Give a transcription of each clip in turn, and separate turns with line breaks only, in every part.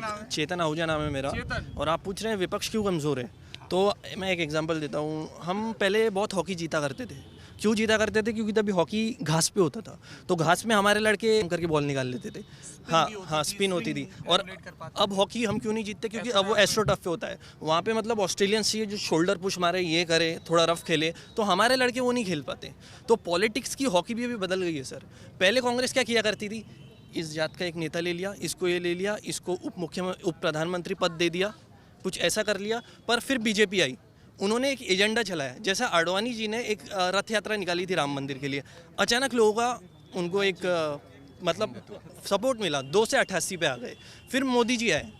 चेतन आहूजा नाम है मेरा। और आप पूछ रहे हैं विपक्ष क्यों कमज़ोर है, तो मैं एक एग्जांपल देता हूँ। हम पहले बहुत हॉकी जीता करते थे। क्यों जीता करते थे? क्योंकि तभी हॉकी घास पे होता था, तो घास में हमारे लड़के करके बॉल निकाल लेते थे। हाँ, स्पिन होती थी। और अब हॉकी हम क्यों नहीं जीतते? क्योंकि अब वो एस्ट्रो टफ पे होता है। वहाँ पे मतलब ऑस्ट्रेलियंस चाहिए जो शोल्डर पुश मारे, ये करे, थोड़ा रफ खेले, तो हमारे लड़के वो नहीं खेल पाते। तो पॉलिटिक्स की हॉकी भी अभी बदल गई है सर। पहले कांग्रेस क्या किया करती थी, इस जात का एक नेता ले लिया, इसको ये ले लिया, इसको उप प्रधानमंत्री पद दे दिया, कुछ ऐसा कर लिया। पर फिर बीजेपी आई, उन्होंने एक एजेंडा चलाया। जैसा आडवाणी जी ने एक रथ यात्रा निकाली थी राम मंदिर के लिए, अचानक लोगों का उनको एक मतलब सपोर्ट मिला, 2 से 88 पे आ गए। फिर मोदी जी आए,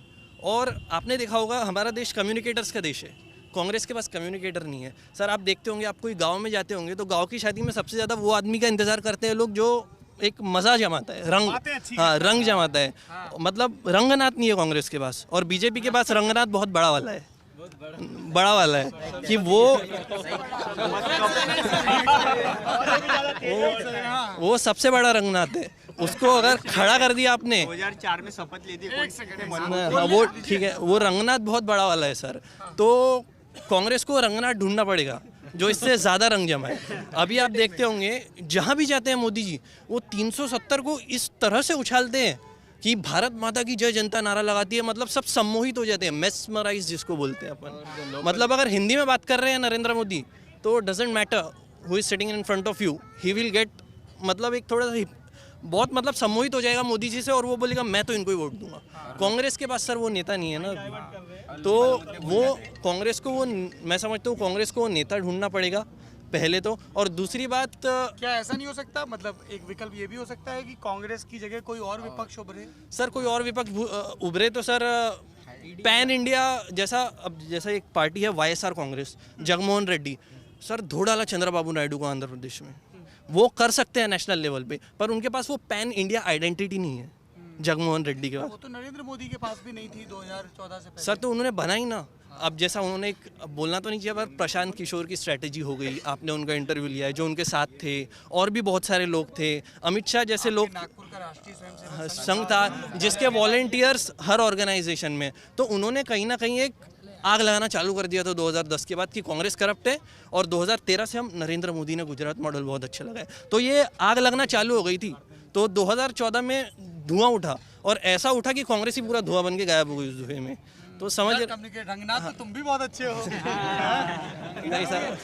और आपने देखा होगा हमारा देश कम्युनिकेटर्स का देश है। कांग्रेस के पास कम्युनिकेटर नहीं है सर। आप देखते होंगे, आप कोई गांव में जाते होंगे तो गांव की शादी में सबसे ज़्यादा वो आदमी का इंतज़ार करते हैं लोग जो एक मज़ा जमाता है, रंग। हाँ, रंग जमाता है। मतलब रंगनाथ नहीं है कांग्रेस के पास, और बीजेपी के पास रंगनाथ बहुत बड़ा वाला है, बड़ा वाला है कि वो सबसे बड़ा रंगनाथ है। उसको अगर खड़ा कर दिया आपने
2004 में शपथ ली थी,
हाँ वो ठीक है, वो रंगनाथ बहुत बड़ा वाला है सर। तो कांग्रेस को रंगनाथ ढूंढना पड़ेगा जो इससे ज़्यादा रंग जमाए। अभी आप देखते होंगे जहाँ भी जाते हैं मोदी जी, वो 370 को इस तरह से उछालते हैं कि भारत माता की जय जनता नारा लगाती है। मतलब सब सम्मोहित हो जाते हैं, मेस्मराइज जिसको बोलते हैं अपन। मतलब अगर हिंदी में बात कर रहे हैं नरेंद्र मोदी, तो doesn't matter who is sitting in front of you, he will get मतलब एक थोड़ा सा बहुत मतलब सम्मोहित हो जाएगा मोदी जी से, और वो बोलेगा मैं तो इनको ही वोट दूंगा। कांग्रेस के पास सर वो नेता नहीं है ना, तो वो कांग्रेस को वो मैं समझता हूँ कांग्रेस को वो नेता ढूंढना पड़ेगा पहले तो। और दूसरी बात,
क्या ऐसा नहीं हो सकता, मतलब एक विकल्प ये भी हो सकता है कि कांग्रेस की जगह कोई और विपक्ष उभरे?
सर कोई और विपक्ष उभरे तो सर पैन इंडिया जैसा, अब जैसा एक पार्टी है वाईएसआर कांग्रेस, जगनमोहन रेड्डी सर धो डाला चंद्रबाबू नायडू को आंध्र प्रदेश में। वो कर सकते हैं नेशनल लेवल पे, पर उनके पास वो पैन इंडिया आइडेंटिटी नहीं है जगनमोहन रेड्डी के पास।
वो तो नरेंद्र मोदी के पास भी नहीं थी 2014 से पहले।
सर तो उन्होंने बनाई ना। अब जैसा उन्होंने एक बोलना तो नहीं चाहिए, पर प्रशांत किशोर की स्ट्रैटेजी हो गई, आपने उनका इंटरव्यू लिया है, जो उनके साथ थे, और भी बहुत सारे लोग थे, अमित शाह जैसे लोग,
नागपुर का राष्ट्रीय स्वयंसेवक
संघ था जिसके वॉलंटियर्स हर ऑर्गेनाइजेशन में, तो उन्होंने कहीं ना कहीं एक आग लगाना चालू कर दिया था 2010 के बाद कि कांग्रेस करप्ट है। और 2013 से हम नरेंद्र मोदी ने गुजरात मॉडल बहुत अच्छा लगा है, तो ये आग लगना चालू हो गई थी। तो 2014 में धुआं उठा, और ऐसा उठा कि कांग्रेस ही पूरा धुआं बन के गायब हो गई उस धुएं में। तो समझ
रंगनाथ तो तुम भी बहुत अच्छे हो।
नहीं सर,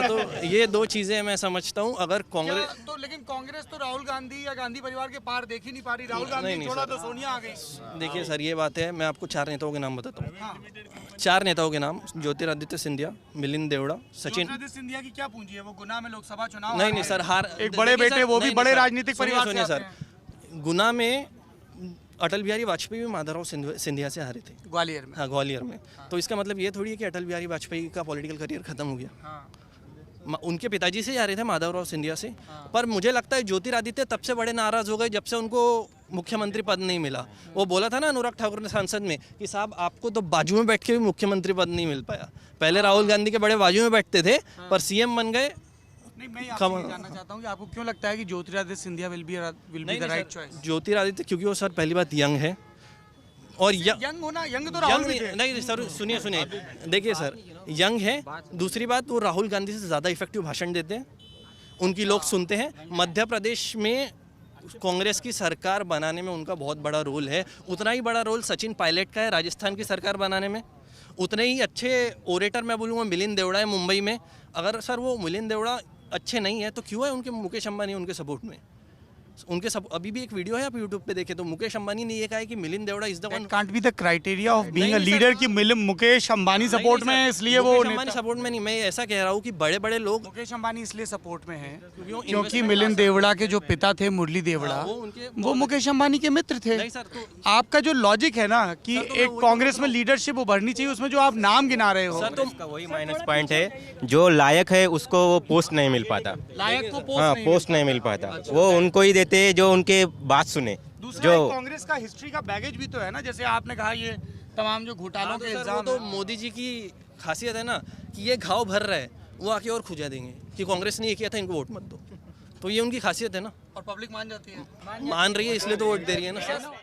तो ये 2 चीज़ें मैं समझता हूँ। अगर कांग्रेस
तो, लेकिन कांग्रेस तो राहुल गांधी या गांधी परिवार के पार देख ही नहीं पा रही। राहुल गांधी छोड़ा तो सोनिया आ गई।
देखिए सर, ये बात है, मैं आपको 4 नेताओं के नाम बताता हूँ। 4 नेताओं के नाम: ज्योतिरादित्य सिंधिया, मिलिंद देवड़ा, सचिन।
ज्योतिरादित्य सिंधिया की क्या पूंजी है? वो गुना में लोकसभा चुनाव।
नहीं सर, हार
एक बड़े बेटे, वो भी बड़े राजनीतिक परिवार से।
सर गुना में अटल बिहारी वाजपेयी भी माधवराव सिंधिया से हारे थे,
ग्वालियर में।
हाँ, ग्वालियर में। तो इसका मतलब ये थोड़ी है कि अटल बिहारी वाजपेयी का पॉलिटिकल करियर खत्म हो गया। उनके पिताजी से हारे थे, माधवराव सिंधिया से। पर मुझे लगता है ज्योतिरादित्य तब से बड़े नाराज हो गए जब से उनको मुख्यमंत्री पद नहीं मिला। वो बोला था ना अनुराग ठाकुर ने सांसद में कि साहब आपको तो बाजू में बैठ के भी मुख्यमंत्री पद नहीं मिल पाया। पहले राहुल गांधी के बड़े बाजू में बैठते थे, पर सीएम बन गए।
नहीं, मैं आपसे जानना चाहता हूँ कि आपको क्यों लगता है कि Jyotiraditya Scindia will be the right choice?
Jyotiraditya क्योंकि वो सर पहली बात यंग है, और
यंग होना, यंग तो राहुल भी थे।
नहीं सर, सुनिए, देखिए सर, यंग है। दूसरी बात, वो राहुल गांधी से ज़्यादा इफेक्टिव भाषण देते हैं, उनकी लोग सुनते हैं। मध्य प्रदेश में कांग्रेस की सरकार बनाने में उनका बहुत बड़ा रोल है। उतना ही बड़ा रोल सचिन पायलट का है राजस्थान की सरकार बनाने में। उतने ही अच्छे ओरेटर मैं बोलूँगा मिलिंद देवड़ा है मुंबई में। अगर सर वो मिलिंद देवड़ा अच्छे नहीं है तो क्यों है उनके मुकेश अंबानी उनके सपोर्ट में? उनके सब अभी भी एक वीडियो है, आप यूट्यूब पे देखें तो मुकेश अंबानी ने ये कहा है कि Milind Deora is the one.
Can't be the criteria of being a leader कि मुकेश अंबानी सपोर्ट में है इसलिए वो।
मुकेश अंबानी सपोर्ट में नहीं, मैं ऐसा कह रहा हूँ कि बड़े बड़े लोग
मुकेश अंबानी इसलिए सपोर्ट में है क्योंकि मिलिंद देवड़ा के जो पिता थे मुरली देवड़ा, वो मुकेश अंबानी के मित्र थे। आपका जो लॉजिक है ना कि एक कांग्रेस में लीडरशिप उभरनी चाहिए, उसमें जो आप नाम गिना रहे हो,
तो वही माइनस पॉइंट है। जो लायक है उसको वो पोस्ट नहीं मिल पाता।
लायक को
हाँ, पोस्ट नहीं मिल पाता। वो उनको ही देते जो उनके बात सुने।
दूसरा कांग्रेस का हिस्ट्री का बैगेज भी तो है ना, जैसे आपने कहा ये तमाम जो घोटालों के इल्जाम।
तो मोदी जी की खासियत है ना कि ये घाव भर रहा है, वो आके और खुजा देंगे कि कांग्रेस ने ये किया था, इनको वोट मत दो। तो ये उनकी खासियत है ना,
और पब्लिक मान जाती है,
मान रही है, इसलिए तो वोट दे रही है ना सर।